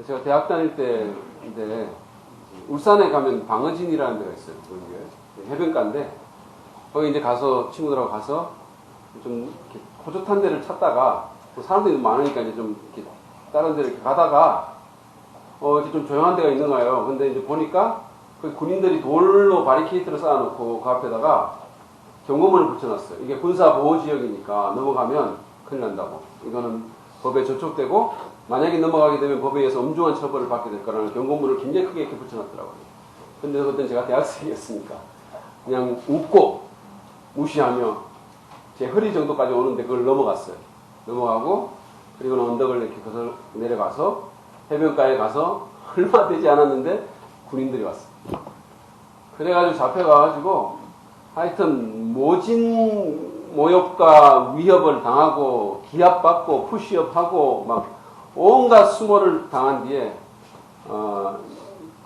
제가 대학 다닐 때인데 울산에 가면 방어진이라는 데가 있어요. 거기에 해변가인데 거기 이제 가서 친구들하고 가서 좀 이렇게 호젓한 데를 찾다가 사람들이 많으니까 이제 좀 이렇게 다른 데를 이렇게 가다가 이제 좀 조용한 데가 있는 거예요. 근데 이제 보니까 그 군인들이 돌로 바리케이트를 쌓아놓고 그 앞에다가 경고문을 붙여놨어요. 이게 군사보호지역이니까 넘어가면 큰일 난다고. 이거는 법에 저촉되고 만약에 넘어가게 되면 법에 의해서 엄중한 처벌을 받게 될 거라는 경고문을 굉장히 크게 이렇게 붙여놨더라고요. 근데 그때 제가 대학생이었으니까 그냥 웃고 무시하며 제 허리 정도까지 오는데 그걸 넘어갔어요. 넘어가고 그리고는 언덕을 이렇게 거슬러 내려가서 해변가에 가서 얼마 되지 않았는데 군인들이 왔어요. 그래가지고 잡혀가가지고 하여튼 모진 모욕과 위협을 당하고 기합받고 푸시업하고 막 온갖 수모를 당한 뒤에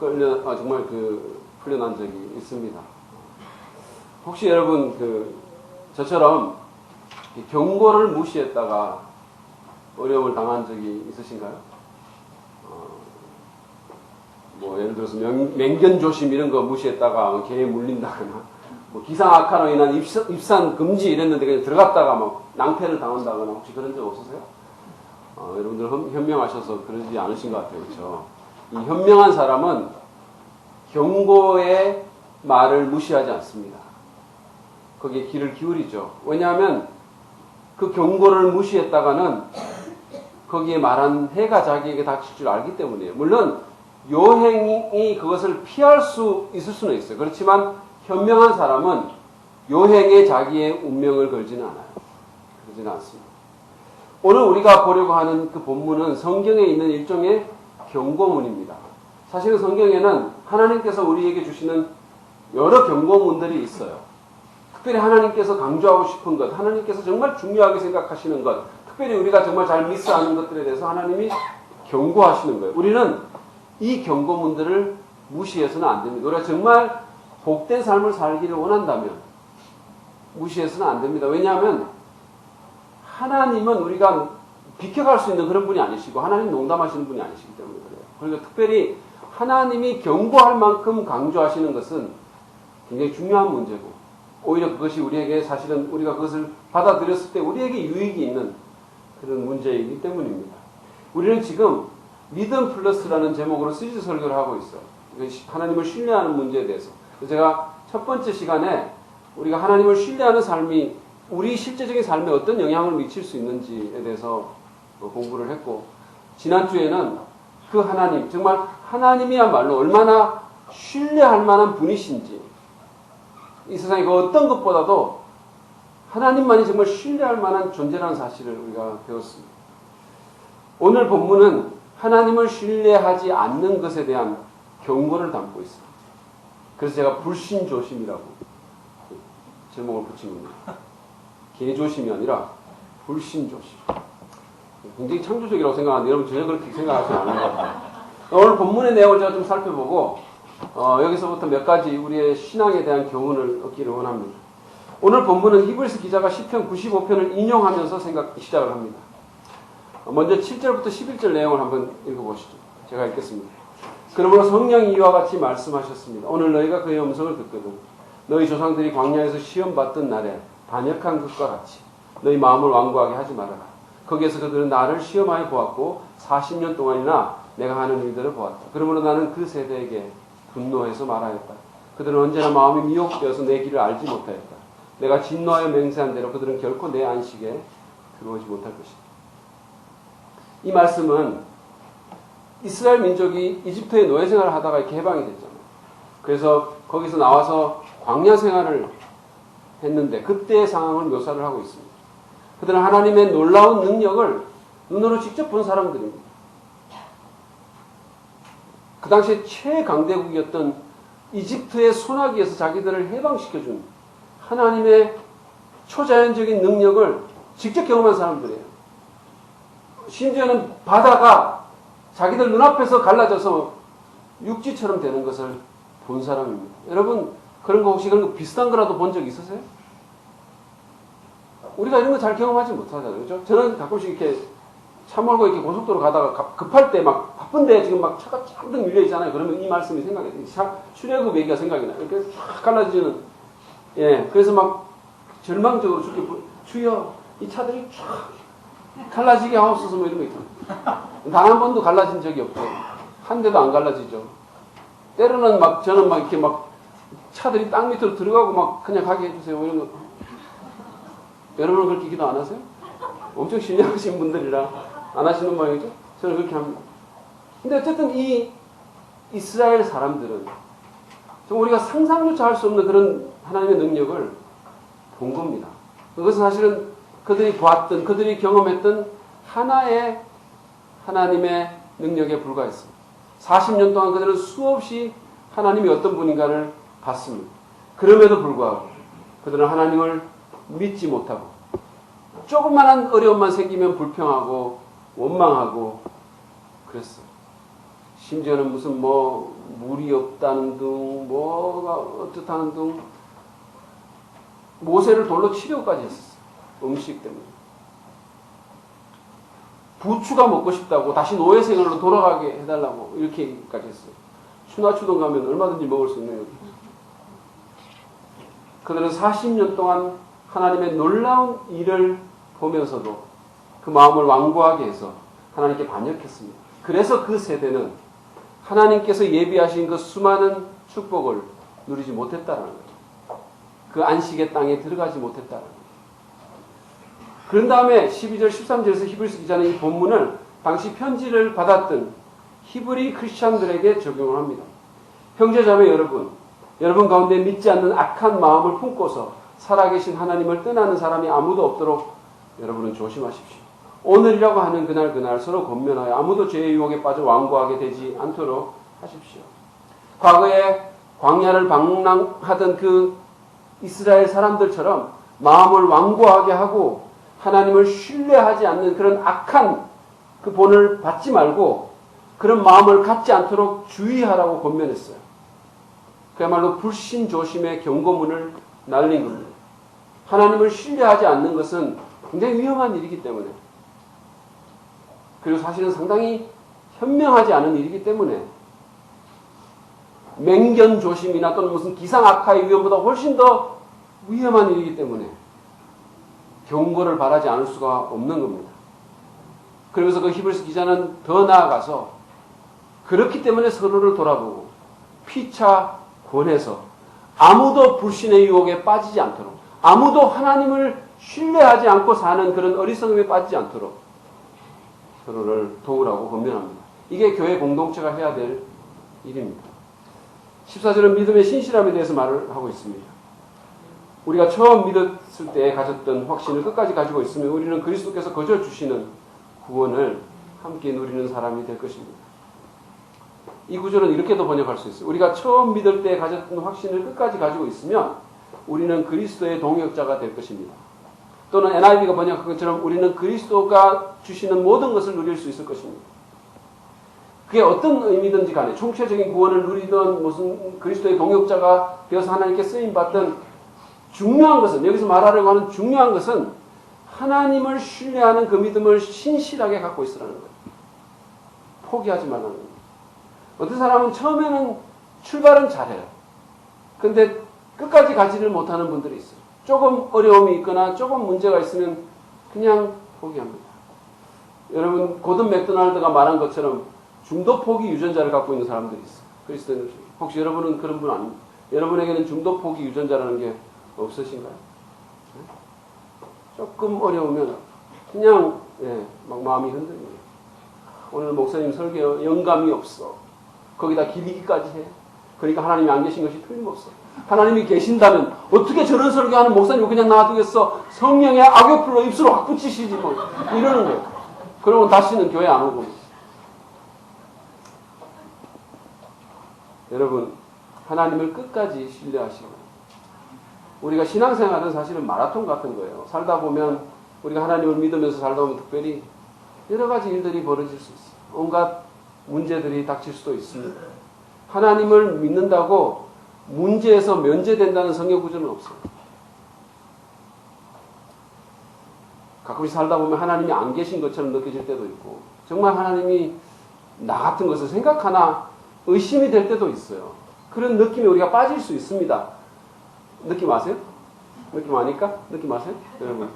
정말 풀려난 적이 있습니다. 혹시 여러분 저처럼 경고를 무시했다가 어려움을 당한 적이 있으신가요? 예를 들어서 맹견조심 이런 거 무시했다가 개에 물린다거나 기상악화로 인한 입산 금지 이랬는데 그냥 들어갔다가 막 낭패를 당한다거나 혹시 그런 적 없으세요? 여러분들 현명하셔서 그러지 않으신 것 같아요. 그렇죠? 이 현명한 사람은 경고의 말을 무시하지 않습니다. 거기에 귀를 기울이죠. 왜냐하면 그 경고를 무시했다가는 거기에 말한 해가 자기에게 닥칠 줄 알기 때문이에요. 물론 요행이 그것을 피할 수 있을 수는 있어요. 그렇지만 현명한 사람은 요행에 자기의 운명을 걸지는 않아요. 그러지는 않습니다. 오늘 우리가 보려고 하는 그 본문은 성경에 있는 일종의 경고문입니다. 사실은 성경에는 하나님께서 우리에게 주시는 여러 경고문들이 있어요. 특별히 하나님께서 강조하고 싶은 것, 하나님께서 정말 중요하게 생각하시는 것, 특별히 우리가 정말 잘 미스하는 것들에 대해서 하나님이 경고하시는 거예요. 우리는 이 경고문들을 무시해서는 안 됩니다. 우리가 정말 복된 삶을 살기를 원한다면 무시해서는 안 됩니다. 왜냐하면 하나님은 우리가 비켜갈 수 있는 그런 분이 아니시고 하나님 농담하시는 분이 아니시기 때문에 그래요. 그러니까 특별히 하나님이 경고할 만큼 강조하시는 것은 굉장히 중요한 문제고 오히려 그것이 우리에게 사실은 우리가 그것을 받아들였을 때 우리에게 유익이 있는 그런 문제이기 때문입니다. 우리는 지금 믿음 플러스라는 제목으로 시리즈 설교를 하고 있어요. 하나님을 신뢰하는 문제에 대해서. 제가 첫 번째 시간에 우리가 하나님을 신뢰하는 삶이 우리 실제적인 삶에 어떤 영향을 미칠 수 있는지에 대해서 공부를 했고 지난주에는 그 하나님, 정말 하나님이야말로 얼마나 신뢰할 만한 분이신지 이 세상에 그 어떤 것보다도 하나님만이 정말 신뢰할 만한 존재라는 사실을 우리가 배웠습니다. 오늘 본문은 하나님을 신뢰하지 않는 것에 대한 경고를 담고 있습니다. 그래서 제가 불신조심이라고 제목을 붙인 겁니다. 개조심이 아니라 불신조심. 굉장히 창조적이라고 생각하는데 여러분 전혀 그렇게 생각하지 않는 것 같아요. 오늘 본문의 내용을 제가 좀 살펴보고 여기서부터 몇 가지 우리의 신앙에 대한 교훈을 얻기를 원합니다. 오늘 본문은 히브리서 기자가 시편 95편을 인용하면서 시작을 합니다. 먼저 7절부터 11절 내용을 한번 읽어보시죠. 제가 읽겠습니다. 그러므로 성령이 이와 같이 말씀하셨습니다. 오늘 너희가 그의 음성을 듣거든 너희 조상들이 광야에서 시험받던 날에 반역한 것과 같이 너희 마음을 완고하게 하지 말아라. 거기에서 그들은 나를 시험하여 보았고 40년 동안이나 내가 하는 일들을 보았다. 그러므로 나는 그 세대에게 분노해서 말하였다. 그들은 언제나 마음이 미혹되어서 내 길을 알지 못하였다. 내가 진노하여 맹세한 대로 그들은 결코 내 안식에 들어오지 못할 것이다. 이 말씀은 이스라엘 민족이 이집트의 노예 생활을 하다가 이렇게 해방이 됐잖아요. 그래서 거기서 나와서 광야 생활을 했는데 그때의 상황을 묘사를 하고 있습니다. 그들은 하나님의 놀라운 능력을 눈으로 직접 본 사람들입니다. 그 당시에 최강대국이었던 이집트의 소나기에서 자기들을 해방시켜준 하나님의 초자연적인 능력을 직접 경험한 사람들이에요. 심지어는 바다가 자기들 눈앞에서 갈라져서 육지처럼 되는 것을 본 사람입니다. 여러분 그런 거 혹시 그런 거 비슷한 거라도 본 적 있으세요? 우리가 이런 거 잘 경험하지 못하잖아요. 그렇죠? 저는 가끔씩 이렇게 차 몰고 이렇게 고속도로 가다가 급할 때 막 바쁜데 지금 막 차가 쫙 밀려 있잖아요. 그러면 이 말씀이 생각이 나요. 출애굽 얘기가 생각이 나요. 이렇게 쫙 갈라지는, 예, 그래서 막 절망적으로 주여, 이 차들이 쫙 갈라지게 하옵소서 뭐 이런 거 있잖아요. 단 한 번도 갈라진 적이 없죠. 한 대도 안 갈라지죠. 때로는 막 저는 막 이렇게 막 차들이 땅 밑으로 들어가고 막 그냥 가게 해주세요. 뭐 이런 거. 여러분은 그렇게 기도 안 하세요? 엄청 신뢰하신 분들이라 안 하시는 모양이죠? 저는 그렇게 합니다. 근데 어쨌든 이 이스라엘 사람들은 좀 우리가 상상조차 할 수 없는 그런 하나님의 능력을 본 겁니다. 그것은 사실은 그들이 보았던, 그들이 경험했던 하나의 하나님의 능력에 불과했습니다. 40년 동안 그들은 수없이 하나님이 어떤 분인가를 봤습니다. 그럼에도 불구하고 그들은 하나님을 믿지 못하고 조그만한 어려움만 생기면 불평하고 원망하고 그랬어요. 심지어는 무슨 뭐 물이 없다는 둥, 뭐가 어떻다는 둥, 모세를 돌로 치려고까지 했었어요. 음식 때문에. 부추가 먹고 싶다고 다시 노예 생활로 돌아가게 해달라고 이렇게까지 했어요. 추나추동 가면 얼마든지 먹을 수 있는 여기. 그들은 40년 동안 하나님의 놀라운 일을 보면서도 그 마음을 완고하게 해서 하나님께 반역했습니다. 그래서 그 세대는 하나님께서 예비하신 그 수많은 축복을 누리지 못했다는 거예요. 그 안식의 땅에 들어가지 못했다는 거예요. 그런 다음에 12절 13절에서 히브리서 기자는 이 본문을 당시 편지를 받았던 히브리 크리스찬들에게 적용을 합니다. 형제자매 여러분 가운데 믿지 않는 악한 마음을 품고서 살아계신 하나님을 떠나는 사람이 아무도 없도록 여러분은 조심하십시오. 오늘이라고 하는 그날 서로 권면하여 아무도 죄의 유혹에 빠져 완고하게 되지 않도록 하십시오. 과거에 광야를 방랑하던 그 이스라엘 사람들처럼 마음을 완고하게 하고 하나님을 신뢰하지 않는 그런 악한 그 본을 받지 말고 그런 마음을 갖지 않도록 주의하라고 권면했어요. 그야말로 불신조심의 경고문을 날린 겁니다. 하나님을 신뢰하지 않는 것은 굉장히 위험한 일이기 때문에, 그리고 사실은 상당히 현명하지 않은 일이기 때문에, 맹견조심이나 또는 무슨 기상악화의 위험보다 훨씬 더 위험한 일이기 때문에 경고를 바라지 않을 수가 없는 겁니다. 그러면서 그 히브리서 기자는 더 나아가서 그렇기 때문에 서로를 돌아보고 피차 권해서 아무도 불신의 유혹에 빠지지 않도록, 아무도 하나님을 신뢰하지 않고 사는 그런 어리석음에 빠지지 않도록 서로를 도우라고 권면합니다. 이게 교회 공동체가 해야 될 일입니다. 14절은 믿음의 신실함에 대해서 말을 하고 있습니다. 우리가 처음 믿었을 때 가졌던 확신을 끝까지 가지고 있으면 우리는 그리스도께서 거저 주시는 구원을 함께 누리는 사람이 될 것입니다. 이 구절은 이렇게도 번역할 수 있어요. 우리가 처음 믿을 때 가졌던 확신을 끝까지 가지고 있으면 우리는 그리스도의 동역자가 될 것입니다. 또는 NIV가 번역한 것처럼 우리는 그리스도가 주시는 모든 것을 누릴 수 있을 것입니다. 그게 어떤 의미든지 간에 총체적인 구원을 누리던 무슨 그리스도의 동역자가 되어서 하나님께 쓰임받던 중요한 것은, 여기서 말하려고 하는 중요한 것은 하나님을 신뢰하는 그 믿음을 신실하게 갖고 있으라는 거예요. 포기하지 말라는 거예요. 어떤 사람은 처음에는 출발은 잘해요. 근데 끝까지 가지를 못하는 분들이 있어요. 조금 어려움이 있거나 조금 문제가 있으면 그냥 포기합니다. 여러분, 고든 맥도날드가 말한 것처럼 중도 포기 유전자를 갖고 있는 사람들이 있어요. 그리스도인들 중에. 혹시 여러분은 그런 분 아닙니까? 여러분에게는 중도 포기 유전자라는 게 없으신가요? 네? 조금 어려우면 그냥 막 마음이 흔들려요. 오늘 목사님 설교 영감이 없어. 거기다 기리기까지 해. 그러니까 하나님이 안 계신 것이 틀림없어. 하나님이 계신다면 어떻게 저런 설교하는 목사님을 그냥 놔두겠어. 성령의 악역풀로 입술로 확 붙이시지 뭐. 이러는 거예요. 그러면 다시는 교회 안 오고. 여러분, 하나님을 끝까지 신뢰하시고, 우리가 신앙생활은 사실은 마라톤 같은 거예요. 살다 보면, 우리가 하나님을 믿으면서 살다 보면 특별히 여러 가지 일들이 벌어질 수 있어요. 온갖 문제들이 닥칠 수도 있습니다. 하나님을 믿는다고 문제에서 면제된다는 성경 구조는 없어요. 가끔씩 살다 보면 하나님이 안 계신 것처럼 느껴질 때도 있고 정말 하나님이 나 같은 것을 생각하나 의심이 될 때도 있어요. 그런 느낌에 우리가 빠질 수 있습니다. 느낌 아세요? 느낌 아니까? 느낌 아세요? 여러분.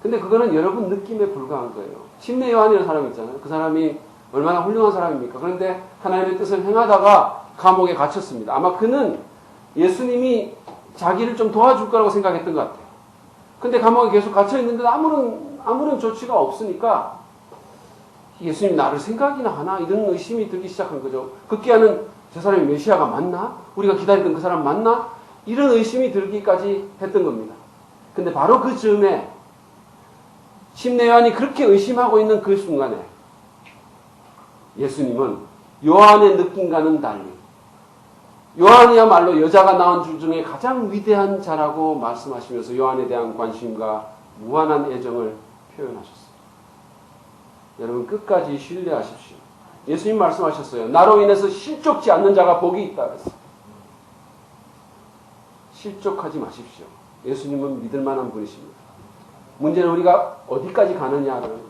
근데 그거는 여러분 느낌에 불과한 거예요. 침례 요한이라는 사람이 있잖아요. 그 사람이 얼마나 훌륭한 사람입니까? 그런데 하나님의 뜻을 행하다가 감옥에 갇혔습니다. 아마 그는 예수님이 자기를 좀 도와줄 거라고 생각했던 것 같아요. 근데 감옥에 계속 갇혀 있는데 아무런 조치가 없으니까 예수님 나를 생각이나 하나? 이런 의심이 들기 시작한 거죠. 급기야는 저 사람이 메시아가 맞나? 우리가 기다리던 그 사람 맞나? 이런 의심이 들기까지 했던 겁니다. 근데 바로 그 즈음에 침례 요한이 그렇게 의심하고 있는 그 순간에 예수님은 요한의 느낌과는 달리 요한이야말로 여자가 낳은 주 중에 가장 위대한 자라고 말씀하시면서 요한에 대한 관심과 무한한 애정을 표현하셨어요. 여러분 끝까지 신뢰하십시오. 예수님 말씀하셨어요. 나로 인해서 실족지 않는 자가 복이 있다 그랬어요. 실족하지 마십시오. 예수님은 믿을 만한 분이십니다. 문제는 우리가 어디까지 가느냐라는 거예요.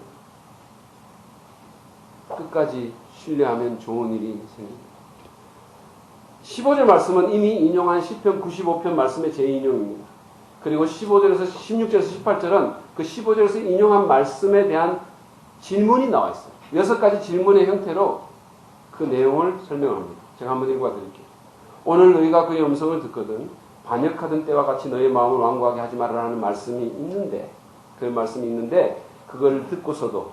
끝까지 신뢰하면 좋은 일이 생깁니다. 15절 말씀은 이미 인용한 시편 95편 말씀의 재인용입니다. 그리고 15절에서 16절에서 18절은 그 15절에서 인용한 말씀에 대한 질문이 나와 있어요. 6가지 질문의 형태로 그 내용을 설명합니다. 제가 한번 읽어 드릴게요. 오늘 너희가 그의 음성을 듣거든 반역하던 때와 같이 너의 마음을 완고하게 하지 말라는 말씀이 있는데 그 말씀이 있는데 그걸 듣고서도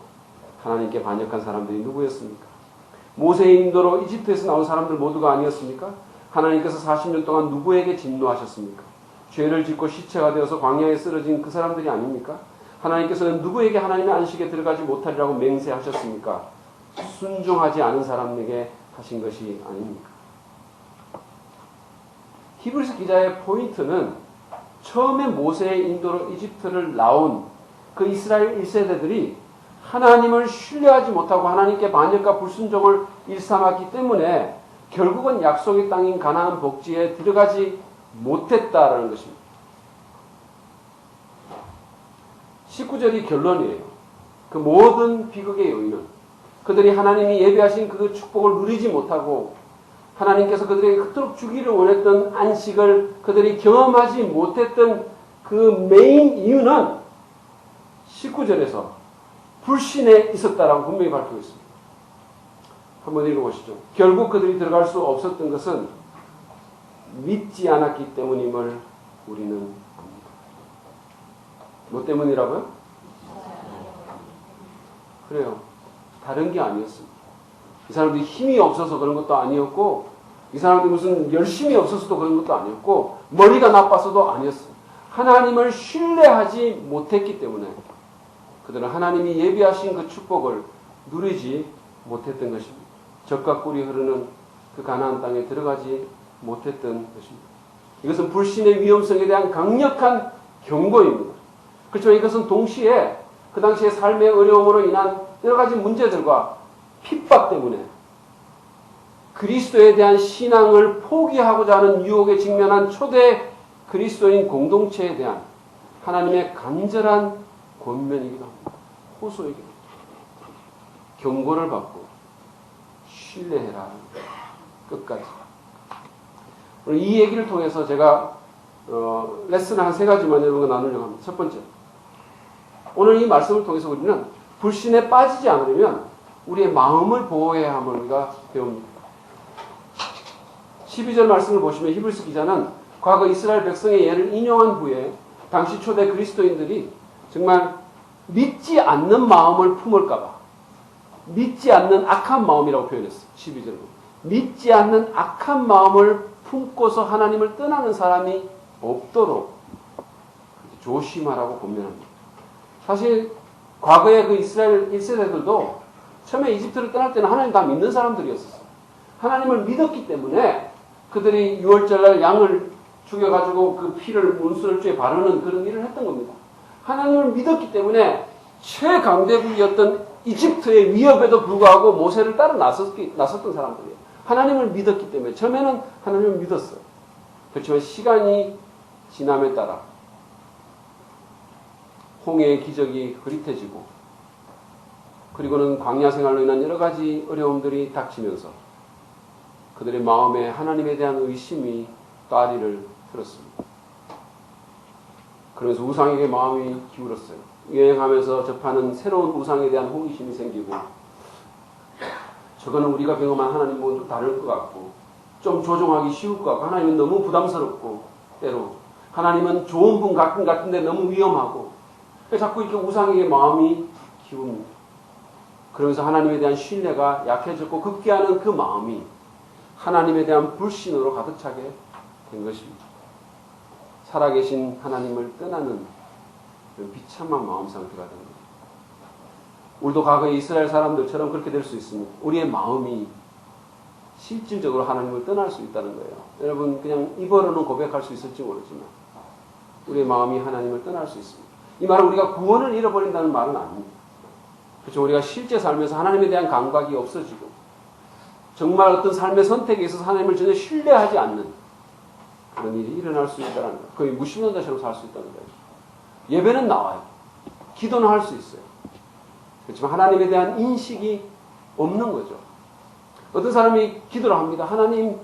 하나님께 반역한 사람들이 누구였습니까? 모세의 인도로 이집트에서 나온 사람들 모두가 아니었습니까? 하나님께서 40년 동안 누구에게 진노하셨습니까? 죄를 짓고 시체가 되어서 광야에 쓰러진 그 사람들이 아닙니까? 하나님께서는 누구에게 하나님의 안식에 들어가지 못하리라고 맹세하셨습니까? 순종하지 않은 사람에게 하신 것이 아닙니까? 히브리서 기자의 포인트는 처음에 모세의 인도로 이집트를 나온 그 이스라엘 1세대들이 하나님을 신뢰하지 못하고 하나님께 반역과 불순종을 일삼았기 때문에 결국은 약속의 땅인 가나안 복지에 들어가지 못했다라는 것입니다. 19절이 결론이에요. 그 모든 비극의 요인은 그들이 하나님이 예비하신 그 축복을 누리지 못하고 하나님께서 그들에게 그토록 주기를 원했던 안식을 그들이 경험하지 못했던 그 메인 이유는 19절에서 불신에 있었다라고 분명히 밝히고 있습니다. 한번 읽어보시죠. 결국 그들이 들어갈 수 없었던 것은 믿지 않았기 때문임을 우리는 압니다. 뭐 때문이라고요? 그래요. 다른 게 아니었습니다. 이 사람들이 힘이 없어서 그런 것도 아니었고 이 사람들이 무슨 열심이 없어서도 그런 것도 아니었고 머리가 나빠서도 아니었어요. 하나님을 신뢰하지 못했기 때문에 그들은 하나님이 예비하신 그 축복을 누리지 못했던 것입니다. 젖과 꿀이 흐르는 그 가나안 땅에 들어가지 못했던 것입니다. 이것은 불신의 위험성에 대한 강력한 경고입니다. 그렇지만 이것은 동시에 그 당시의 삶의 어려움으로 인한 여러 가지 문제들과 핍박 때문에 그리스도에 대한 신앙을 포기하고자 하는 유혹에 직면한 초대 그리스도인 공동체에 대한 하나님의 간절한 권면이기도 합니다. 호소이기도 합니다. 경고를 받고 신뢰해라. 끝까지. 오늘 이 얘기를 통해서 제가 레슨을 한 3가지만 여러분과 나누려고 합니다. 첫 번째, 오늘 이 말씀을 통해서 우리는 불신에 빠지지 않으려면 우리의 마음을 보호해야 함을 우리가 배웁니다. 12절 말씀을 보시면 히브리서 기자는 과거 이스라엘 백성의 예를 인용한 후에 당시 초대 그리스도인들이 정말 믿지 않는 마음을 품을까봐 믿지 않는 악한 마음이라고 표현했어요. 12절로. 믿지 않는 악한 마음을 품고서 하나님을 떠나는 사람이 없도록 조심하라고 권면합니다. 사실 과거의 그 이스라엘 1세대들도 처음에 이집트를 떠날 때는 하나님 다 믿는 사람들이었어요. 하나님을 믿었기 때문에 그들이 6월절날 양을 죽여가지고 그 피를 문수를 바르는 그런 일을 했던 겁니다. 하나님을 믿었기 때문에 최강대국이었던 이집트의 위협에도 불구하고 모세를 따라 나섰던 사람들이에요. 하나님을 믿었기 때문에 처음에는 하나님을 믿었어요. 그렇지만 시간이 지남에 따라 홍해의 기적이 흐릿해지고 그리고는 광야 생활로 인한 여러 가지 어려움들이 닥치면서 그들의 마음에 하나님에 대한 의심이 따리를 들었습니다. 그러면서 우상에게 마음이 기울었어요. 여행하면서 접하는 새로운 우상에 대한 호기심이 생기고 저거는 우리가 경험한 하나님과는 좀 다를 것 같고 좀 조종하기 쉬울 것 같고 하나님은 너무 부담스럽고 때로 하나님은 좋은 분 같은데 너무 위험하고 자꾸 이렇게 우상에게 마음이 기웁니다. 그러면서 하나님에 대한 신뢰가 약해졌고 급기야는 그 마음이 하나님에 대한 불신으로 가득 차게 된 것입니다. 살아계신 하나님을 떠나는 비참한 마음 상태가 된 거예요. 우리도 과거의 이스라엘 사람들처럼 그렇게 될 수 있습니다. 우리의 마음이 실질적으로 하나님을 떠날 수 있다는 거예요. 여러분 그냥 입으로는 고백할 수 있을지 모르지만 우리의 마음이 하나님을 떠날 수 있습니다. 이 말은 우리가 구원을 잃어버린다는 말은 아닙니다. 그렇죠. 우리가 실제 삶에서 하나님에 대한 감각이 없어지고 정말 어떤 삶의 선택에 있어서 하나님을 전혀 신뢰하지 않는 그런 일이 일어날 수 있다는 거예요. 거의 무신론자처럼 살 수 있다는 거예요. 예배는 나와요. 기도는 할 수 있어요. 그렇지만 하나님에 대한 인식이 없는 거죠. 어떤 사람이 기도를 합니다. 하나님,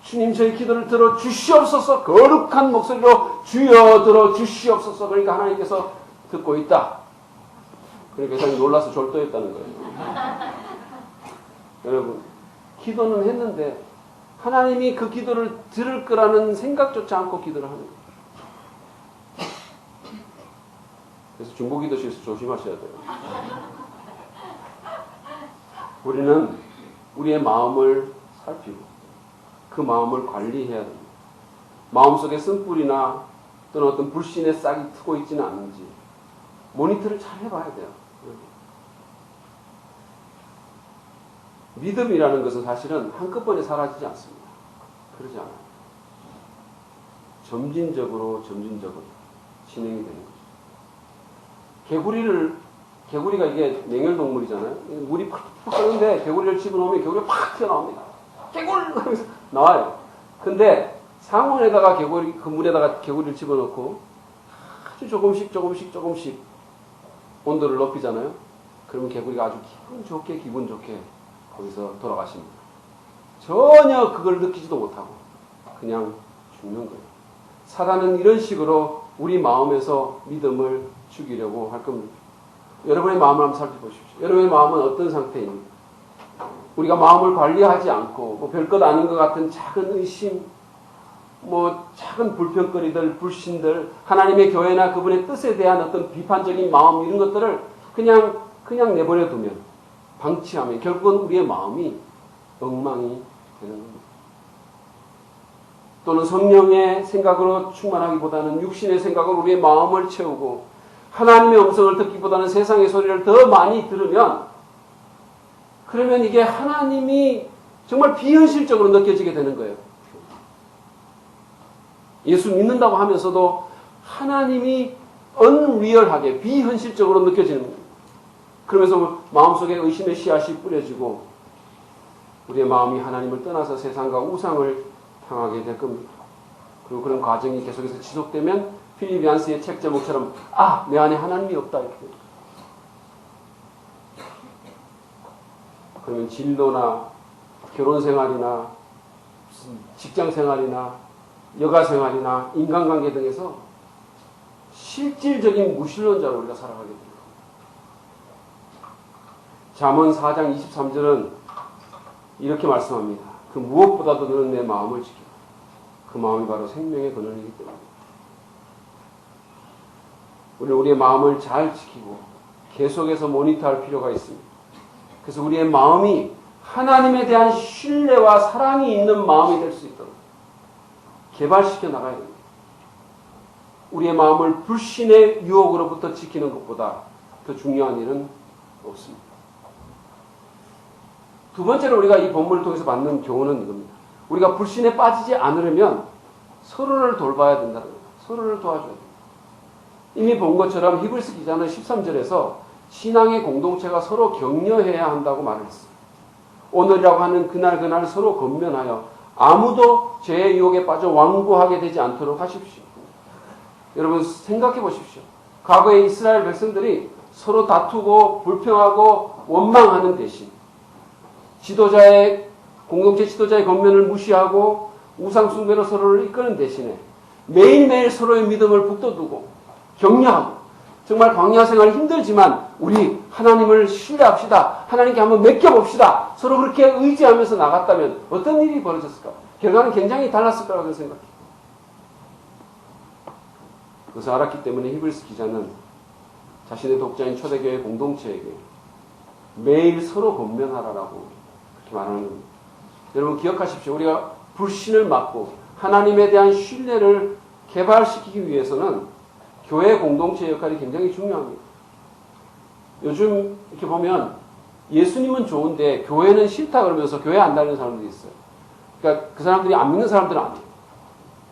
주님 저희 기도를 들어 주시옵소서. 거룩한 목소리로 주여 들어 주시옵소서. 그러니까 하나님께서 듣고 있다. 그러니까 그 사람이 놀라서 졸도했다는 거예요. 여러분, 기도는 했는데 하나님이 그 기도를 들을 거라는 생각조차 않고 기도를 하는 거예요. 그래서 중보기도 실수 조심하셔야 돼요. 우리는 우리의 마음을 살피고 그 마음을 관리해야 됩니다. 마음속에 쓴뿌리나 또는 어떤 불신의 싹이 트고 있지는 않은지 모니터를 잘 해봐야 돼요. 믿음이라는 것은 사실은 한꺼번에 사라지지 않습니다. 그러지 않아요. 점진적으로 진행이 되는 거죠. 개구리가 이게 냉혈동물이잖아요. 물이 팍팍 끓는데 개구리를 집어넣으면 개구리가 팍 튀어나옵니다. 개굴! 하면서 나와요. 근데 상온에다가 그 물에다가 개구리를 집어넣고 아주 조금씩 온도를 높이잖아요. 그러면 개구리가 아주 기분 좋게 거기서 돌아가십니다. 전혀 그걸 느끼지도 못하고 그냥 죽는 거예요. 사단은 이런 식으로 우리 마음에서 믿음을 죽이려고 할 겁니다. 여러분의 마음을 한번 살펴보십시오. 여러분의 마음은 어떤 상태입니까? 우리가 마음을 관리하지 않고 별것 아닌 것 같은 작은 의심, 작은 불평거리들, 불신들, 하나님의 교회나 그분의 뜻에 대한 어떤 비판적인 마음 이런 것들을 그냥 내버려 두면 방치하면 결국은 우리의 마음이 엉망이 되는 겁니다. 또는 성령의 생각으로 충만하기보다는 육신의 생각으로 우리의 마음을 채우고 하나님의 음성을 듣기보다는 세상의 소리를 더 많이 들으면 그러면 이게 하나님이 정말 비현실적으로 느껴지게 되는 거예요. 예수 믿는다고 하면서도 하나님이 unreal하게 비현실적으로 느껴지는 거예요. 그러면서 마음속에 의심의 씨앗이 뿌려지고 우리의 마음이 하나님을 떠나서 세상과 우상을 향하게 될 겁니다. 그리고 그런 과정이 계속해서 지속되면 필리비안스의 책 제목처럼 내 안에 하나님이 없다 이렇게. 그러면 진로나 결혼생활이나 직장생활이나 여가생활이나 인간관계 등에서 실질적인 무신론자로 우리가 살아가게 됩니다. 잠언 4장 23절은 이렇게 말씀합니다. 그 무엇보다도 너는 내 마음을 지켜. 그 마음이 바로 생명의 근원이기 때문에. 우리는 우리의 마음을 잘 지키고 계속해서 모니터할 필요가 있습니다. 그래서 우리의 마음이 하나님에 대한 신뢰와 사랑이 있는 마음이 될 수 있도록 개발시켜 나가야 됩니다. 우리의 마음을 불신의 유혹으로부터 지키는 것보다 더 중요한 일은 없습니다. 두 번째로 우리가 이 본문을 통해서 받는 교훈은 이겁니다. 우리가 불신에 빠지지 않으려면 서로를 돌봐야 된다는 겁니다. 서로를 도와줘야 됩니다. 이미 본 것처럼 히브리서 기자는 13절에서 신앙의 공동체가 서로 격려해야 한다고 말을 했어요. 오늘이라고 하는 그날 서로 권면하여 아무도 죄의 유혹에 빠져 완고하게 되지 않도록 하십시오. 여러분 생각해 보십시오. 과거의 이스라엘 백성들이 서로 다투고 불평하고 원망하는 대신 공동체 지도자의 권면을 무시하고 우상숭배로 서로를 이끄는 대신에 매일매일 서로의 믿음을 북돋우고 격려하고 정말 광야 생활이 힘들지만 우리 하나님을 신뢰합시다. 하나님께 한번 맡겨봅시다. 서로 그렇게 의지하면서 나갔다면 어떤 일이 벌어졌을까? 결과는 굉장히 달랐을 거라고 생각해요. 그것을 알았기 때문에 히브리서 기자는 자신의 독자인 초대교회 공동체에게 매일 서로 권면하라라고 그렇게 말하는 겁니다. 여러분 기억하십시오. 우리가 불신을 막고 하나님에 대한 신뢰를 개발시키기 위해서는 교회 공동체의 역할이 굉장히 중요합니다. 요즘 이렇게 보면 예수님은 좋은데 교회는 싫다 그러면서 교회 안 다니는 사람들이 있어요. 그러니까 그 사람들이 안 믿는 사람들은 아니에요.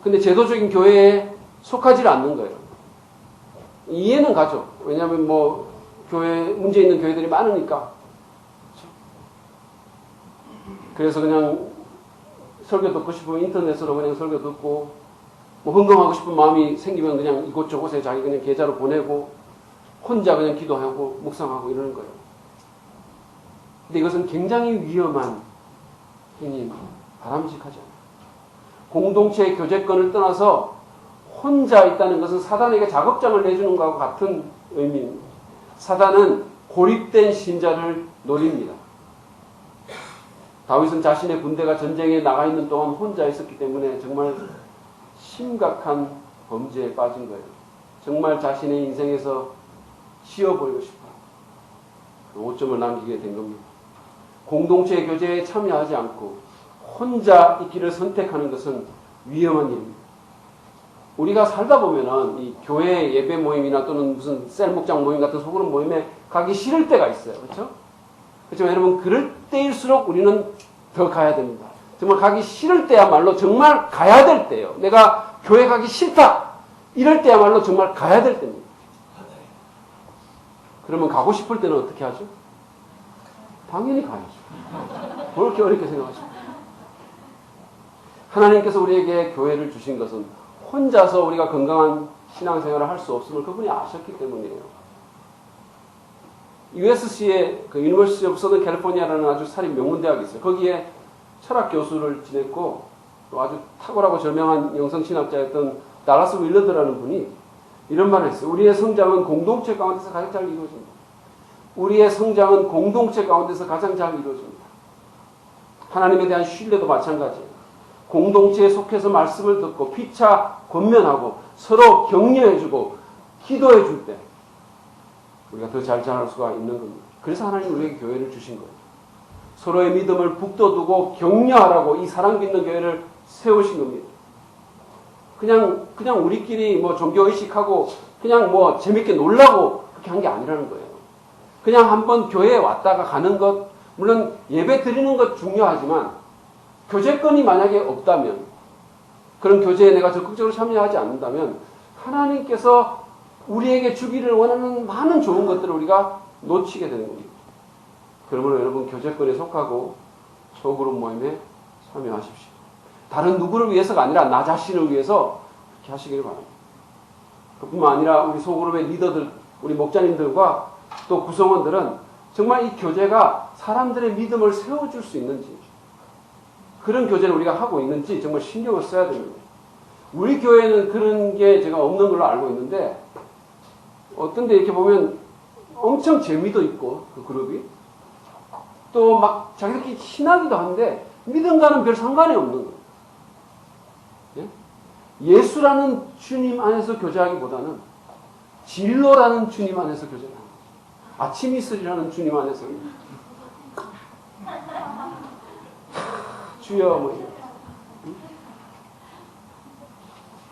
근데 제도적인 교회에 속하지 않는 거예요. 이해는 가죠. 왜냐하면 뭐 교회 문제 있는 교회들이 많으니까. 그래서 그냥 설교 듣고 싶으면 인터넷으로 그냥 설교 듣고 뭐 흥금하고 싶은 마음이 생기면 그냥 이곳저곳에 자기 그냥 계좌로 보내고 혼자 그냥 기도하고 묵상하고 이러는 거예요. 근데 이것은 굉장히 위험한 행위입니다. 바람직하지 않아요. 공동체의 교제권을 떠나서 혼자 있다는 것은 사단에게 작업장을 내주는 것과 같은 의미입니다. 사단은 고립된 신자를 노립니다. 다윗은 자신의 군대가 전쟁에 나가 있는 동안 혼자 있었기 때문에 정말 심각한 범죄에 빠진 거예요. 정말 자신의 인생에서 쉬어버리고 싶어. 그 오점을 남기게 된 겁니다. 공동체의 교제에 참여하지 않고 혼자 있기를 선택하는 것은 위험한 일입니다. 우리가 살다 보면은 이 교회 예배 모임이나 또는 무슨 셀 목장 모임 같은 소그룹 모임에 가기 싫을 때가 있어요. 그렇죠? 그렇지만 여러분 그럴 때일수록 우리는 더 가야 됩니다. 정말 가기 싫을 때야말로 정말 가야 될 때예요. 내가 교회 가기 싫다. 이럴 때야말로 정말 가야 될 때입니다. 그러면 가고 싶을 때는 어떻게 하죠? 당연히 가야죠. 뭘 이렇게 어렵게 생각하십니까? 하나님께서 우리에게 교회를 주신 것은 혼자서 우리가 건강한 신앙생활을 할 수 없음을 그분이 아셨기 때문이에요. USC의 그 유니버시티 오브 서던 캘리포니아라는 아주 사립 명문대학이 있어요. 거기에 철학 교수를 지냈고 또 아주 탁월하고 저명한 영성신학자였던 달라스 윌러드라는 분이 이런 말을 했어요. 우리의 성장은 공동체 가운데서 가장 잘 이루어집니다. 우리의 성장은 공동체 가운데서 가장 잘 이루어집니다. 하나님에 대한 신뢰도 마찬가지예요. 공동체에 속해서 말씀을 듣고 피차 권면하고 서로 격려해주고 기도해줄 때 우리가 더 잘 자랄 수가 있는 겁니다. 그래서 하나님이 우리에게 교회를 주신 거예요. 서로의 믿음을 북돋우고 격려하라고 이 사랑 빚는 교회를 세우신 겁니다. 그냥 우리끼리 뭐 종교의식하고 그냥 뭐 재밌게 놀라고 그렇게 한 게 아니라는 거예요. 그냥 한번 교회에 왔다가 가는 것, 물론 예배 드리는 것 중요하지만 교제권이 만약에 없다면, 그런 교제에 내가 적극적으로 참여하지 않는다면 하나님께서 우리에게 주기를 원하는 많은 좋은 것들을 우리가 놓치게 되는 겁니다. 그러므로 여러분 교제권에 속하고 소그룹 모임에 참여하십시오. 다른 누구를 위해서가 아니라 나 자신을 위해서 그렇게 하시기를 바랍니다. 그뿐만 아니라 우리 소그룹의 리더들, 우리 목자님들과 또 구성원들은 정말 이 교제가 사람들의 믿음을 세워줄 수 있는지, 그런 교제를 우리가 하고 있는지 정말 신경을 써야 됩니다. 우리 교회는 그런 게 제가 없는 걸로 알고 있는데, 어떤 데 이렇게 보면 엄청 재미도 있고, 그 그룹이. 또 막 자기들끼리 친하기도 한데, 믿음과는 별 상관이 없는 거예요. 예? 예수라는 주님 안에서 교제하기보다는 진로라는 주님 안에서 교제를 하는 거예요. 아침 이슬이라는 주님 안에서. 주여, 뭐.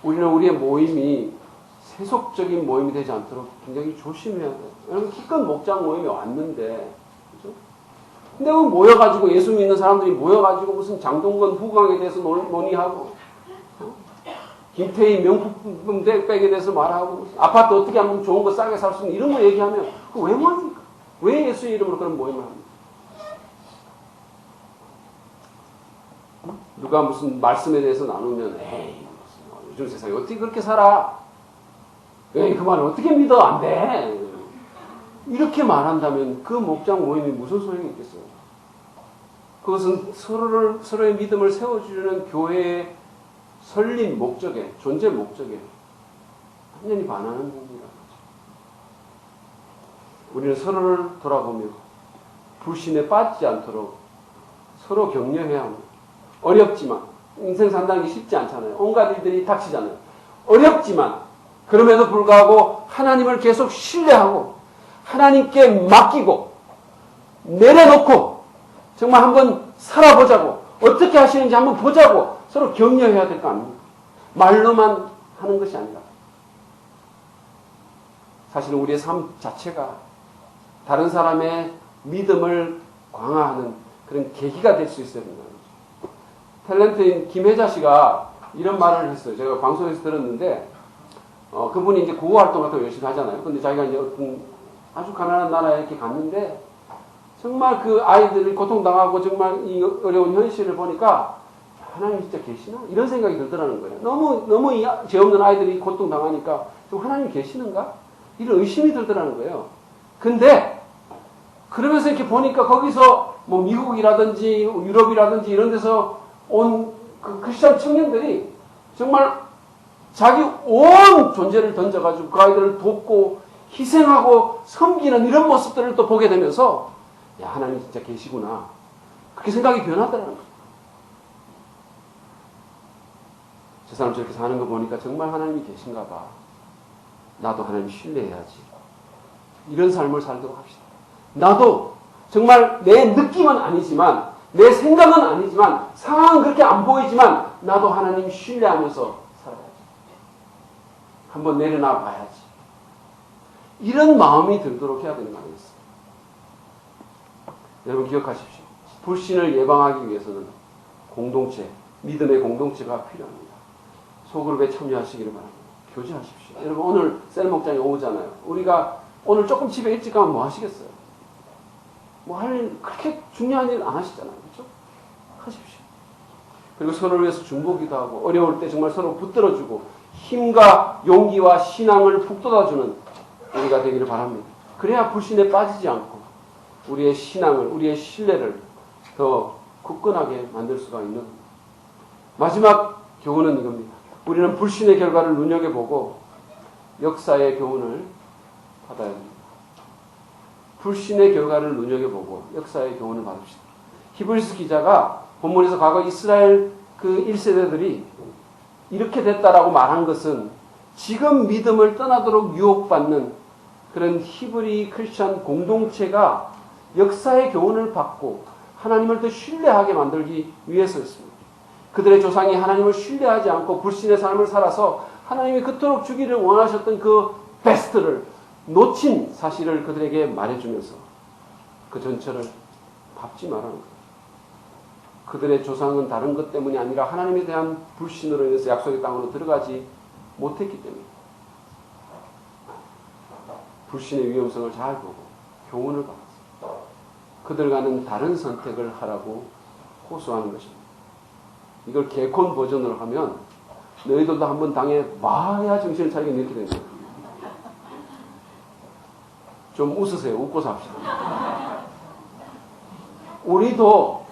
우리는 우리의 모임이 세속적인 모임이 되지 않도록 굉장히 조심해야 돼요. 여러분, 기껏 목장 모임에 왔는데, 그죠? 근데 모여가지고, 예수 믿는 사람들이 모여가지고 무슨 장동건 후광에 대해서 논의하고, 김태희 명품 백에 대해서 말하고, 아파트 어떻게 하면 좋은 거 싸게 살 수 있는 이런 거 얘기하면, 그거 왜 모입니까? 왜 예수의 이름으로 그런 모임을 합니까? 누가 무슨 말씀에 대해서 나누면, 에이, 요즘 세상에 어떻게 그렇게 살아? 에이, 그 말을 어떻게 믿어? 안 돼. 이렇게 말한다면 그 목장 모임이 무슨 소용이 있겠어요? 그것은 서로의 믿음을 세워주려는 교회의 설립 목적에, 존재 목적에 완전히 반하는 행위라는 거죠. 우리는 서로를 돌아보며 불신에 빠지지 않도록 서로 격려해야 합니다. 어렵지만, 인생 산다는 게 쉽지 않잖아요. 온갖 일들이 닥치잖아요. 어렵지만, 그럼에도 불구하고 하나님을 계속 신뢰하고, 하나님께 맡기고, 내려놓고, 정말 한번 살아보자고, 어떻게 하시는지 한번 보자고, 서로 격려해야 될 거 아닙니까? 말로만 하는 것이 아니라. 사실은 우리의 삶 자체가 다른 사람의 믿음을 강화하는 그런 계기가 될 수 있어야 된다는 거죠. 탤런트인 김혜자 씨가 이런 말을 했어요. 제가 방송에서 들었는데, 그분이 이제 구호 활동 같은 거 열심히 하잖아요. 근데 자기가 이제 어떤 아주 가난한 나라에 이렇게 갔는데, 정말 그 아이들이 고통당하고 정말 이 어려운 현실을 보니까, 하나님 진짜 계시나? 이런 생각이 들더라는 거예요. 너무 죄 없는 아이들이 고통당하니까, 좀 하나님 계시는가? 이런 의심이 들더라는 거예요. 근데, 그러면서 이렇게 보니까 거기서 뭐 미국이라든지 유럽이라든지 이런 데서 온 그 크리스천 청년들이 정말 자기 온 존재를 던져가지고 그 아이들을 돕고 희생하고 섬기는 이런 모습들을 또 보게 되면서 야, 하나님 진짜 계시구나. 그렇게 생각이 변하더라는 거예요. 저 사람 저렇게 사는 거 보니까 정말 하나님이 계신가 봐. 나도 하나님 신뢰해야지. 이런 삶을 살도록 합시다. 나도 정말 내 느낌은 아니지만, 내 생각은 아니지만, 상황은 그렇게 안 보이지만, 나도 하나님 신뢰하면서 살아야지. 한번 내려놔 봐야지. 이런 마음이 들도록 해야 되는 거 아니겠어요? 여러분 기억하십시오. 불신을 예방하기 위해서는 공동체, 믿음의 공동체가 필요합니다. 소그룹에 참여하시기를 바랍니다. 교제하십시오. 여러분 오늘 셀 목장에 오잖아요. 우리가 오늘 조금 집에 일찍 가면 뭐 하시겠어요? 뭐 할 일, 그렇게 중요한 일 안 하시잖아요. 그렇죠? 하십시오. 그리고 서로를 위해서 중보기도 하고, 어려울 때 정말 서로 붙들어주고, 힘과 용기와 신앙을 북돋아주는 우리가 되기를 바랍니다. 그래야 불신에 빠지지 않고, 우리의 신앙을, 우리의 신뢰를 더 굳건하게 만들 수가 있는. 마지막 교훈은 이겁니다. 우리는 불신의 결과를 눈여겨보고, 역사의 교훈을 받아야 합니다. 불신의 결과를 눈여겨보고 역사의 교훈을 받읍시다. 히브리서 기자가 본문에서 과거 이스라엘 그 1세대들이 이렇게 됐다라고 말한 것은 지금 믿음을 떠나도록 유혹받는 그런 히브리 크리스천 공동체가 역사의 교훈을 받고 하나님을 더 신뢰하게 만들기 위해서였습니다. 그들의 조상이 하나님을 신뢰하지 않고 불신의 삶을 살아서 하나님이 그토록 주기를 원하셨던 그 베스트를 놓친 사실을 그들에게 말해주면서 그 전철을 밟지 말라는 거예요. 그들의 조상은 다른 것 때문이 아니라 하나님에 대한 불신으로 인해서 약속의 땅으로 들어가지 못했기 때문에 불신의 위험성을 잘 보고 교훈을 받았어요. 그들과는 다른 선택을 하라고 호소하는 것입니다. 이걸 개콘 버전으로 하면 너희들도 한번 당해 봐야 정신을 차리게 이렇게 되는 거예요. 좀 웃으세요. 웃고서 합시다. 우리도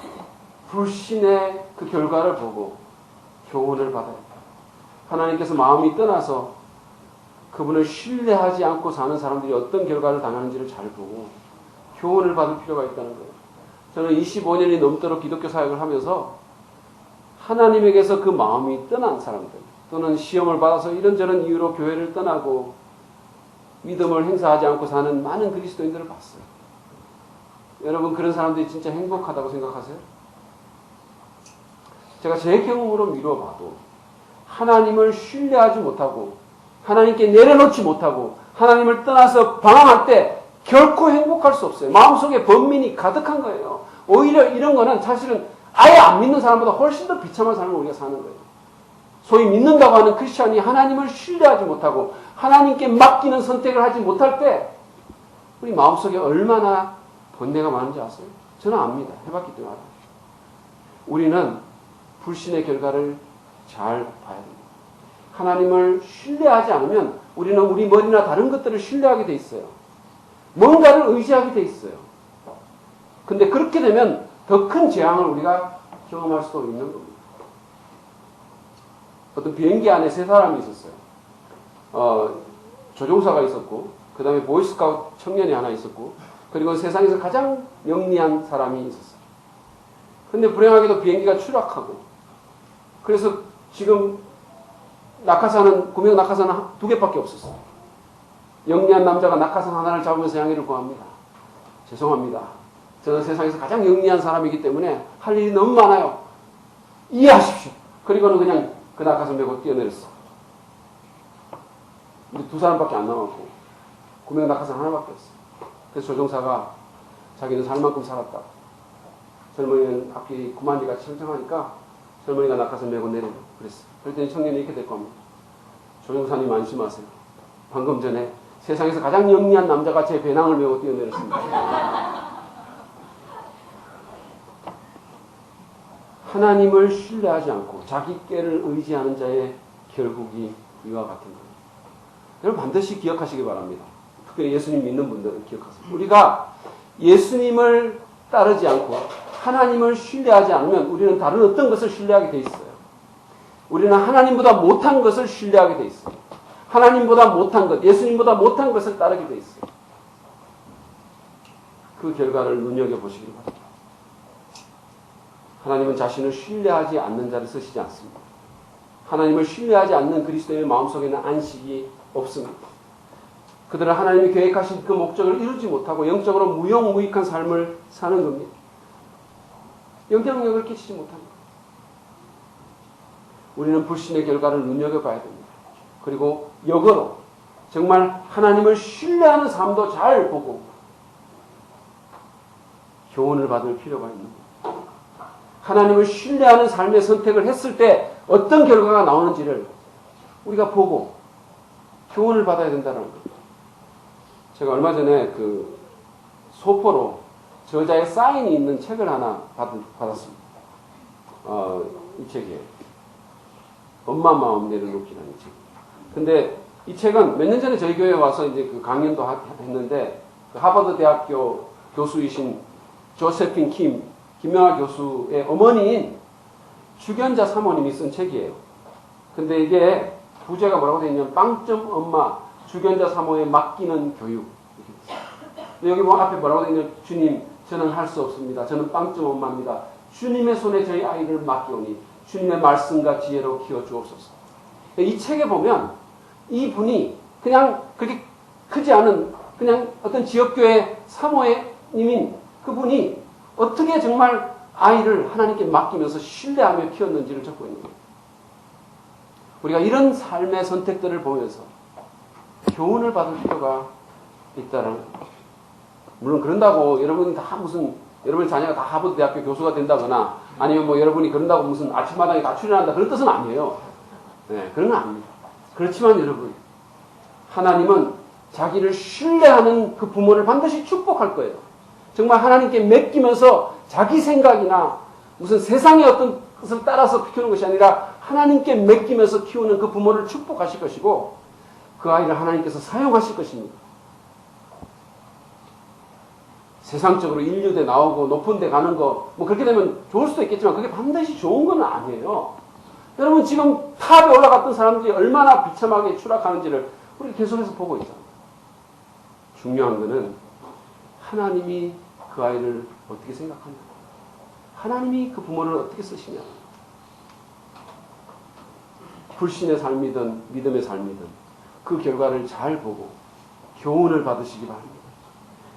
불신의 그 결과를 보고 교훈을 받아야 합니다. 하나님께서 마음이 떠나서 그분을 신뢰하지 않고 사는 사람들이 어떤 결과를 당하는지를 잘 보고 교훈을 받을 필요가 있다는 거예요. 저는 25년이 넘도록 기독교 사역을 하면서 하나님에게서 그 마음이 떠난 사람들 또는 시험을 받아서 이런저런 이유로 교회를 떠나고 믿음을 행사하지 않고 사는 많은 그리스도인들을 봤어요. 여러분 그런 사람들이 진짜 행복하다고 생각하세요? 제가 제 경험으로 미뤄봐도 하나님을 신뢰하지 못하고 하나님께 내려놓지 못하고 하나님을 떠나서 방황할 때 결코 행복할 수 없어요. 마음속에 번민이 가득한 거예요. 오히려 이런 거는 사실은 아예 안 믿는 사람보다 훨씬 더 비참한 삶을 우리가 사는 거예요. 소위 믿는다고 하는 크리스찬이 하나님을 신뢰하지 못하고 하나님께 맡기는 선택을 하지 못할 때 우리 마음속에 얼마나 번뇌가 많은지 아세요? 저는 압니다. 해봤기 때문에 알아요. 우리는 불신의 결과를 잘 봐야 됩니다. 하나님을 신뢰하지 않으면 우리는 우리 머리나 다른 것들을 신뢰하게 돼 있어요. 뭔가를 의지하게 돼 있어요. 근데 그렇게 되면 더 큰 재앙을 우리가 경험할 수도 있는 겁니다. 어떤 비행기 안에 세 사람이 있었어요. 조종사가 있었고, 그 다음에 보이스카우트 청년이 하나 있었고, 그리고 세상에서 가장 영리한 사람이 있었어요. 근데 불행하게도 비행기가 추락하고, 그래서 지금 구명 낙하산은 2개밖에 없었어요. 영리한 남자가 낙하산 하나를 잡으면서 양해를 구합니다. 죄송합니다. 저는 세상에서 가장 영리한 사람이기 때문에 할 일이 너무 많아요. 이해하십시오. 그리고는 그냥 그 낙하산 메고 뛰어내렸어. 근데 2사람밖에 안 남았고, 구명 낙하산 하나밖에 없어. 그래서 조종사가 자기는 살 만큼 살았다. 젊은이는 앞길이 구만리같이 청청하니까 젊은이가 낙하산 메고 내리고 그랬어. 그랬더니 청년이 이렇게 될 겁니다. 조종사님 안심하세요. 방금 전에 세상에서 가장 영리한 남자가 제 배낭을 메고 뛰어내렸습니다. 하나님을 신뢰하지 않고 자기 꾀를 의지하는 자의 결국이 이와 같은 겁니다. 여러분 반드시 기억하시기 바랍니다. 특별히 예수님 믿는 분들은 기억하세요. 우리가 예수님을 따르지 않고 하나님을 신뢰하지 않으면 우리는 다른 어떤 것을 신뢰하게 돼 있어요. 우리는 하나님보다 못한 것을 신뢰하게 돼 있어요. 하나님보다 못한 것, 예수님보다 못한 것을 따르게 돼 있어요. 그 결과를 눈여겨보시기 바랍니다. 하나님은 자신을 신뢰하지 않는 자를 쓰시지 않습니다. 하나님을 신뢰하지 않는 그리스도인의 마음속에는 안식이 없습니다. 그들은 하나님이 계획하신 그 목적을 이루지 못하고 영적으로 무용무익한 삶을 사는 겁니다. 영향력을 끼치지 못합니다. 우리는 불신의 결과를 눈여겨봐야 됩니다. 그리고 역으로 정말 하나님을 신뢰하는 삶도 잘 보고 교훈을 받을 필요가 있는 겁니다. 하나님을 신뢰하는 삶의 선택을 했을 때 어떤 결과가 나오는지를 우리가 보고 교훈을 받아야 된다는 겁니다. 제가 얼마 전에 그 소포로 저자의 사인이 있는 책을 하나 받았습니다. 이 책이에요. 엄마 마음 내려놓기라는 책. 근데 이 책은 몇 년 전에 저희 교회에 와서 이제 그 강연도 했는데 그 하버드 대학교 교수이신 조세핀 김명하 교수의 어머니인 주견자 사모님이 쓴 책이에요. 근데 이게 부제가 뭐라고 되어 있냐면 빵점 엄마 주견자 사모에 맡기는 교육. 여기 뭐 앞에 뭐라고 되어 있냐면 주님 저는 할 수 없습니다. 저는 빵점 엄마입니다. 주님의 손에 저희 아이를 맡기오니 주님의 말씀과 지혜로 키워 주옵소서. 이 책에 보면 이분이 그냥 그렇게 크지 않은 그냥 어떤 지역교회 사모님인 그분이 어떻게 정말 아이를 하나님께 맡기면서 신뢰하며 키웠는지를 적고 있는 거예요. 우리가 이런 삶의 선택들을 보면서 교훈을 받을 필요가 있다는 거예요. 물론 그런다고 여러분이 다 무슨 여러분의 자녀가 다 하버드 대학교 교수가 된다거나 아니면 뭐 여러분이 그런다고 무슨 아침마당에 다 출연한다 그런 뜻은 아니에요. 네, 그런 건 아닙니다. 그렇지만 여러분 하나님은 자기를 신뢰하는 그 부모를 반드시 축복할 거예요. 정말 하나님께 맡기면서 자기 생각이나 무슨 세상의 어떤 것을 따라서 키우는 것이 아니라 하나님께 맡기면서 키우는 그 부모를 축복하실 것이고 그 아이를 하나님께서 사용하실 것입니다. 세상적으로 인류대 나오고 높은 데 가는 거 뭐 그렇게 되면 좋을 수도 있겠지만 그게 반드시 좋은 건 아니에요. 여러분 지금 탑에 올라갔던 사람들이 얼마나 비참하게 추락하는지를 우리 계속해서 보고 있잖아요. 중요한 거는 하나님이 그 아이를 어떻게 생각하냐. 하나님이 그 부모를 어떻게 쓰시냐. 불신의 삶이든 믿음의 삶이든 그 결과를 잘 보고 교훈을 받으시기 바랍니다.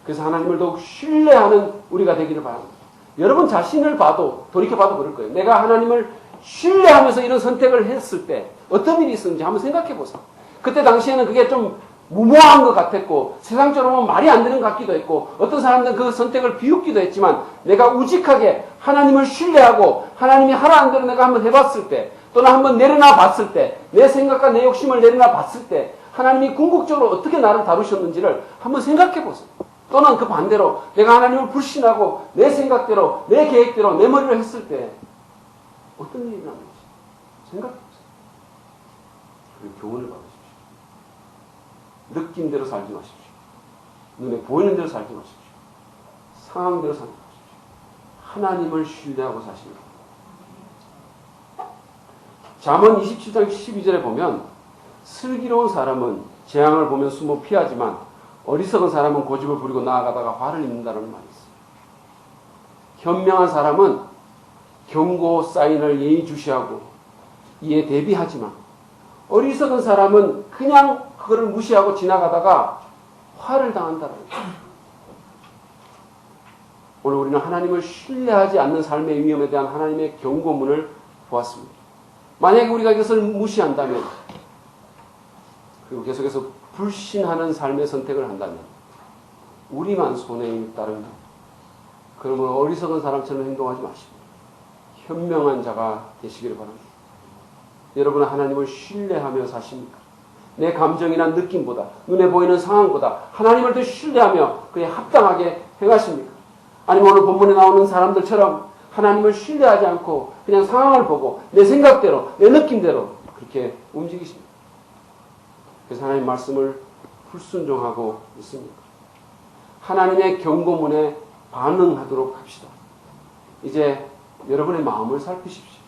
그래서 하나님을 더욱 신뢰하는 우리가 되기를 바랍니다. 여러분 자신을 봐도 돌이켜봐도 그럴 거예요. 내가 하나님을 신뢰하면서 이런 선택을 했을 때 어떤 일이 있었는지 한번 생각해 보세요. 그때 당시에는 그게 좀 무모한 것 같았고 세상적으로 보면 말이 안 되는 것 같기도 했고 어떤 사람들은 그 선택을 비웃기도 했지만 내가 우직하게 하나님을 신뢰하고 하나님이 하라는 대로 내가 한번 해봤을 때 또는 한번 내려놔 봤을 때 내 생각과 내 욕심을 내려놔 봤을 때 하나님이 궁극적으로 어떻게 나를 다루셨는지를 한번 생각해 보세요. 또는 그 반대로 내가 하나님을 불신하고 내 생각대로 내 계획대로 내 머리로 했을 때 어떤 일이 일어나는지 생각해 보세요. 그리고 교훈을 받으십시오. 느낌대로 살지 마십시오. 눈에 보이는 대로 살지 마십시오. 상황대로 살지 마십시오. 하나님을 신뢰하고 사십니다. 잠언 27장 12절에 보면 슬기로운 사람은 재앙을 보면 숨어 피하지만 어리석은 사람은 고집을 부리고 나아가다가 화를 입는다는 말이 있어요. 현명한 사람은 경고 사인을 예의주시하고 이에 대비하지만 어리석은 사람은 그냥 그거를 무시하고 지나가다가 화를 당한다는 거예요. 오늘 우리는 하나님을 신뢰하지 않는 삶의 위험에 대한 하나님의 경고문을 보았습니다. 만약에 우리가 이것을 무시한다면 그리고 계속해서 불신하는 삶의 선택을 한다면 우리만 손해에 잇따릅니다. 그러면 어리석은 사람처럼 행동하지 마시고 현명한 자가 되시기를 바랍니다. 여러분은 하나님을 신뢰하며 사십니까? 내 감정이나 느낌보다 눈에 보이는 상황보다 하나님을 더 신뢰하며 그에 합당하게 행하십니까? 아니면 오늘 본문에 나오는 사람들처럼 하나님을 신뢰하지 않고 그냥 상황을 보고 내 생각대로 내 느낌대로 그렇게 움직이십니까? 그래서 하나님 말씀을 불순종하고 있습니까? 하나님의 경고문에 반응하도록 합시다. 이제 여러분의 마음을 살피십시오.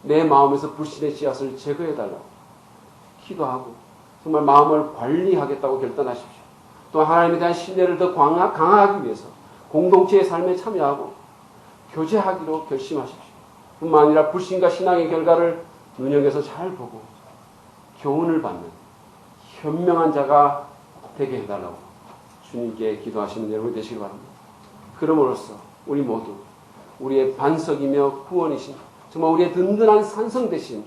내 마음에서 불신의 씨앗을 제거해달라고 기도하고 정말 마음을 관리하겠다고 결단하십시오. 또 하나님에 대한 신뢰를 더 강화하기 위해서 공동체의 삶에 참여하고 교제하기로 결심하십시오. 뿐만 아니라 불신과 신앙의 결과를 눈여겨서 잘 보고 교훈을 받는 현명한 자가 되게 해달라고 주님께 기도하시는 여러분이 되시기 바랍니다. 그럼으로써 우리 모두 우리의 반석이며 구원이신 정말 우리의 든든한 산성 되신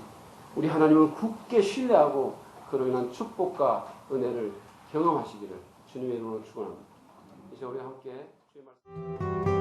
우리 하나님을 굳게 신뢰하고 그로 인한 축복과 은혜를 경험하시기를 주님의 이름으로 축원합니다. 이제 우리 함께 주의 말씀